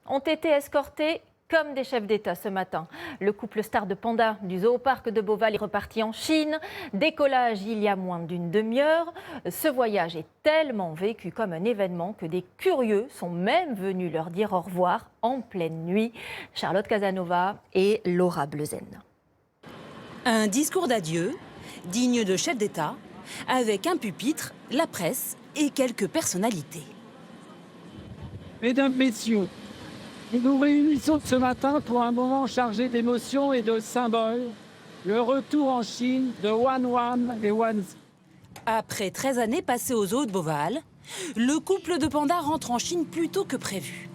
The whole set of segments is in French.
ont été escortés comme des chefs d'État ce matin. Le couple star de pandas du Zoo-Parc de Beauval est reparti en Chine. Décollage il y a moins d'une demi-heure. Ce voyage est tellement vécu comme un événement que des curieux sont même venus leur dire au revoir en pleine nuit. Charlotte Casanova et Laura Bleuzen. Un discours d'adieu, digne de chef d'État, avec un pupitre, la presse et quelques personnalités. Mesdames, Messieurs, nous nous réunissons ce matin pour un moment chargé d'émotions et de symboles. Le retour en Chine de Wanwan et Wanzi. Après 13 années passées au zoo de Beauval, le couple de pandas rentre en Chine plus tôt que prévu.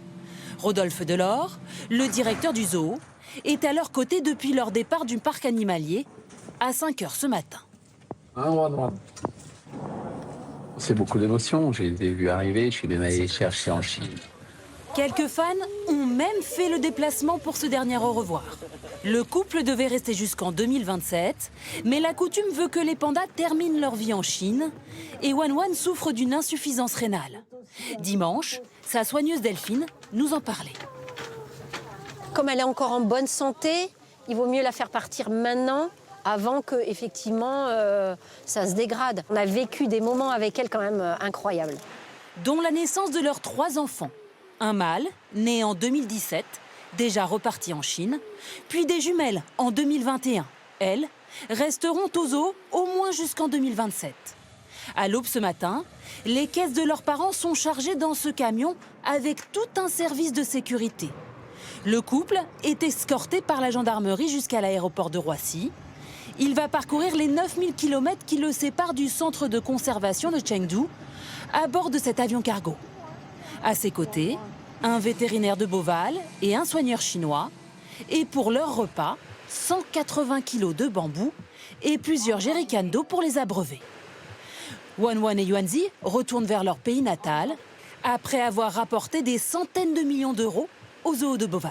Rodolphe Delors, le directeur du zoo, est à leur côté depuis leur départ du parc animalier à 5 h ce matin. C'est beaucoup d'émotions. J'ai vu arriver, je suis même allé les chercher en Chine. Quelques fans ont même fait le déplacement pour ce dernier au revoir. Le couple devait rester jusqu'en 2027, mais la coutume veut que les pandas terminent leur vie en Chine et Wanwan souffre d'une insuffisance rénale. Dimanche, sa soigneuse Delphine nous en parlait. Comme elle est encore en bonne santé, il vaut mieux la faire partir maintenant avant que, effectivement, ça se dégrade. On a vécu des moments avec elle quand même incroyables. Dont la naissance de leurs 3 enfants. Un mâle, né en 2017, déjà reparti en Chine, puis des jumelles en 2021. Elles resteront au zoo au moins jusqu'en 2027. À l'aube ce matin, les caisses de leurs parents sont chargées dans ce camion avec tout un service de sécurité. Le couple est escorté par la gendarmerie jusqu'à l'aéroport de Roissy. Il va parcourir les 9000 km qui le séparent du centre de conservation de Chengdu à bord de cet avion cargo. À ses côtés, un vétérinaire de Beauval et un soigneur chinois. Et pour leur repas, 180 kilos de bambou et plusieurs jerrycans d'eau pour les abreuver. Wanwan et Wanzi retournent vers leur pays natal après avoir rapporté des centaines de millions d'euros au zoo de Beauval.